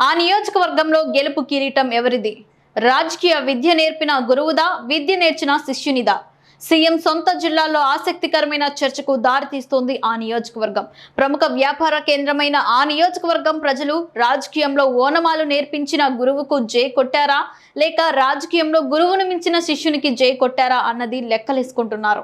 ఆ నియోజకవర్గంలో గెలుపు కిరీటం ఎవరిది? రాజకీయ విద్య నేర్పిన గురువుదా, విద్య నేర్చిన శిష్యునిదా? సీఎం సొంత జిల్లాలో ఆసక్తికరమైన చర్చకు దారితీస్తోంది ఆ నియోజకవర్గం. ప్రముఖ వ్యాపార కేంద్రమైన ఆ నియోజకవర్గం ప్రజలు రాజకీయంలో ఓనమాలు నేర్పించిన గురువుకు జై కొట్టారా, లేక రాజకీయంలో గురువును మించిన శిష్యునికి జై కొట్టారా అన్నది లెక్కలేసుకుంటున్నారు.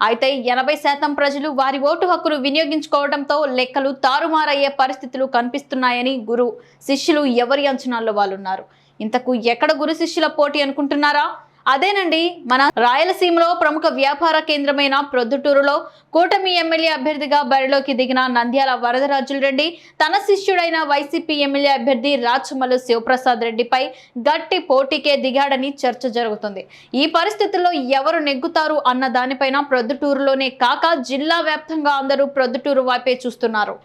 అయితే 80% ప్రజలు వారి ఓటు హక్కును వినియోగించుకోవడంతో లెక్కలు తారుమారయ్యే పరిస్థితులు కనిపిస్తున్నాయని గురు శిష్యులు ఎవరి అంచనాల్లో వాళ్ళున్నారు. ఇంతకు ఎక్కడ గురు శిష్యుల పోటీ అనుకుంటున్నారా? అదేనండి, మన రాయలసీమలో ప్రముఖ వ్యాపార కేంద్రమైన ప్రొద్దుటూరులో కూటమి ఎమ్మెల్యే అభ్యర్థిగా బరిలోకి దిగిన నంద్యాల వరదరాజులరెడ్డి తన శిష్యుడైన వైసీపీ ఎమ్మెల్యే అభ్యర్థి రాచమల్లు శివప్రసాద్ రెడ్డిపై గట్టి పోటీకే దిగాడని చర్చ జరుగుతుంది. ఈ పరిస్థితుల్లో ఎవరు నెగ్గుతారు అన్న దానిపైన ప్రొద్దుటూరులోనే కాక జిల్లా వ్యాప్తంగా అందరూ ప్రొద్దుటూరు వైపే చూస్తున్నారు.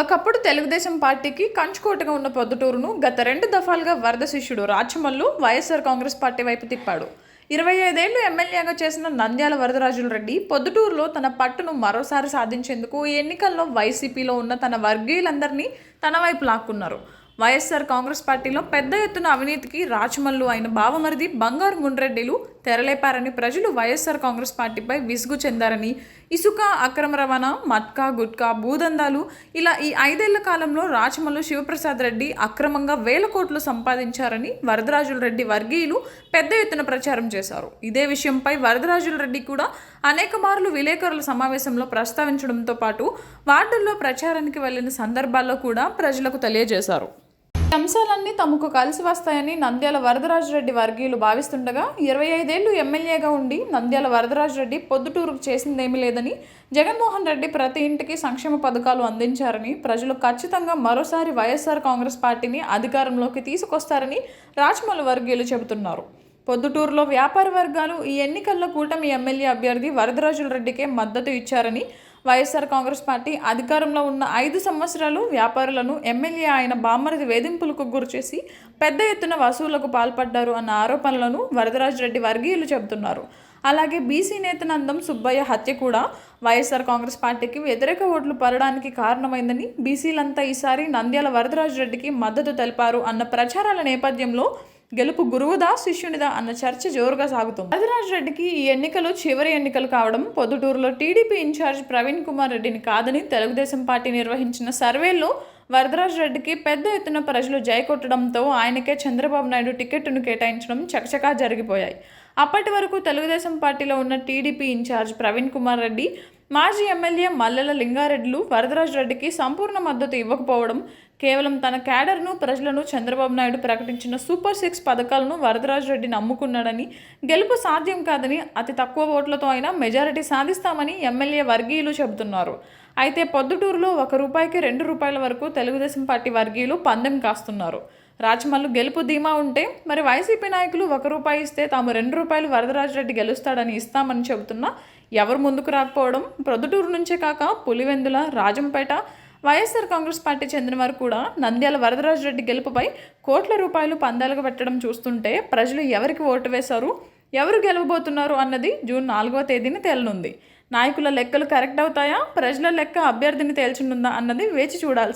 ఒకప్పుడు తెలుగుదేశం పార్టీకి కంచుకోటగా ఉన్న పొద్దుటూరును గత 2 దఫాలుగా వరద శిష్యుడు రాచమల్లు వైఎస్ఆర్ కాంగ్రెస్ పార్టీ వైపు తిప్పాడు. 25 ఏళ్లు ఎమ్మెల్యేగా చేసిన నంద్యాల వరదరాజులరెడ్డి పొద్దుటూరులో తన పట్టును మరోసారి సాధించేందుకు ఈ ఎన్నికల్లో వైసీపీలో ఉన్న తన వర్గీయులందరినీ తన వైపు లాక్కున్నారు. వైఎస్ఆర్ కాంగ్రెస్ పార్టీలో పెద్ద ఎత్తున అవినీతికి రాచమల్లు అయిన బావమరిది బంగారు గుండ్రెడ్డిలు తెరలేపారని ప్రజలు వైఎస్ఆర్ కాంగ్రెస్ పార్టీపై విసుగు చెందారని, ఇసుక, అక్రమ రవాణా, మట్కా, గుట్కా, భూదందాలు ఇలా ఈ 5 ఏళ్ల కాలంలో రాచమల్లు శివప్రసాద్ రెడ్డి అక్రమంగా 1000 కోట్లు సంపాదించారని వరదరాజులరెడ్డి వర్గీయులు పెద్ద ఎత్తున ప్రచారం చేశారు. ఇదే విషయంపై వరదరాజులరెడ్డి కూడా అనేక మార్లు విలేకరుల సమావేశంలో ప్రస్తావించడంతో పాటు వార్డుల్లో ప్రచారానికి వెళ్లిన సందర్భాల్లో కూడా ప్రజలకు తెలియజేశారు. ఈ అంశాలన్నీ తమకు కలిసి వస్తాయని నంద్యాల వరదరాజురెడ్డి వర్గీయులు భావిస్తుండగా 25 ఏళ్లు ఎమ్మెల్యేగా ఉండి నంద్యాల వరదరాజురెడ్డి పొద్దుటూరుకు చేసిందేమీ లేదని, జగన్మోహన్ రెడ్డి ప్రతి ఇంటికి సంక్షేమ పథకాలు అందించారని, ప్రజలు ఖచ్చితంగా మరోసారి వైఎస్ఆర్ కాంగ్రెస్ పార్టీని అధికారంలోకి తీసుకొస్తారని రాచమల్లు వర్గీయులు చెబుతున్నారు. పొద్దుటూరులో వ్యాపార వర్గాలు ఈ ఎన్నికల్లో కూటమి ఎమ్మెల్యే అభ్యర్థి వరదరాజులరెడ్డికే మద్దతు ఇచ్చారని, వైఎస్ఆర్ కాంగ్రెస్ పార్టీ అధికారంలో ఉన్న 5 సంవత్సరాలు వ్యాపారులను ఎమ్మెల్యే ఆయన బామ్మరిది వేధింపులకు గురిచేసి పెద్ద ఎత్తున వసూళ్లకు పాల్పడ్డారు అన్న ఆరోపణలను వరదరాజురెడ్డి వర్గీయులు చెబుతున్నారు. అలాగే బీసీ నేత నందం సుబ్బయ్య హత్య కూడా వైఎస్ఆర్ కాంగ్రెస్ పార్టీకి వ్యతిరేక ఓట్లు పడడానికి కారణమైందని, బీసీలంతా ఈసారి నంద్యాల వరదరాజురెడ్డికి మద్దతు తెలిపారు అన్న ప్రచారాల నేపథ్యంలో గెలుపు గురువుదా, శిష్యునిదా అన్న చర్చ జోరుగా సాగుతుంది. వరదరాజురెడ్డికి ఈ ఎన్నికలు చివరి ఎన్నికలు కావడం, పొద్దుటూరులో టీడీపీ ఇన్ఛార్జ్ ప్రవీణ్ కుమార్ రెడ్డిని కాదని తెలుగుదేశం పార్టీ నిర్వహించిన సర్వేల్లో వరదరాజురెడ్డికి పెద్ద ఎత్తున ప్రజలు జై కొట్టడంతో ఆయనకే చంద్రబాబు నాయుడు టికెట్ను కేటాయించడం చకచకా జరిగిపోయాయి. అప్పటి వరకు తెలుగుదేశం పార్టీలో ఉన్న టీడీపీ ఇన్ఛార్జ్ ప్రవీణ్ కుమార్ రెడ్డి, మాజీ ఎమ్మెల్యే మల్లెల లింగారెడ్డిలు వరదరాజురెడ్డికి సంపూర్ణ మద్దతు ఇవ్వకపోవడం, కేవలం తన క్యాడర్ను, ప్రజలను చంద్రబాబు నాయుడు ప్రకటించిన సూపర్ 6 పథకాలను వరదరాజురెడ్డి నమ్ముకున్నాడని, గెలుపు సాధ్యం కాదని, అతి తక్కువ ఓట్లతో అయినా మెజారిటీ సాధిస్తామని ఎమ్మెల్యే వర్గీయులు చెబుతున్నారు. అయితే పొద్దుటూరులో ₹1కి ₹2 వరకు తెలుగుదేశం పార్టీ వర్గీయులు పందెం కాస్తున్నారు. రాచమల్లు గెలుపు ధీమా ఉంటే మరి వైసీపీ నాయకులు ₹1 ఇస్తే తాము ₹2 వరదరాజురెడ్డి గెలుస్తాడని ఇస్తామని చెబుతున్నా ఎవరు ముందుకు రాకపోవడం, ప్రొద్దుటూరు నుంచే కాక పులివెందుల, రాజంపేట వైఎస్ఆర్ కాంగ్రెస్ పార్టీ చెందిన వారు కూడా నంద్యాల వరదరాజురెడ్డి గెలుపుపై కోట్ల రూపాయలు పందాలుగా పెట్టడం చూస్తుంటే ప్రజలు ఎవరికి ఓటు వేశారు, ఎవరు గెలవబోతున్నారు అన్నది జూన్ 4వ తేదీన తేలనుంది. నాయకుల లెక్కలు కరెక్ట్ అవుతాయా, ప్రజల లెక్క అభ్యర్థిని తేల్చనుందా అన్నది వేచి చూడాల్సింది.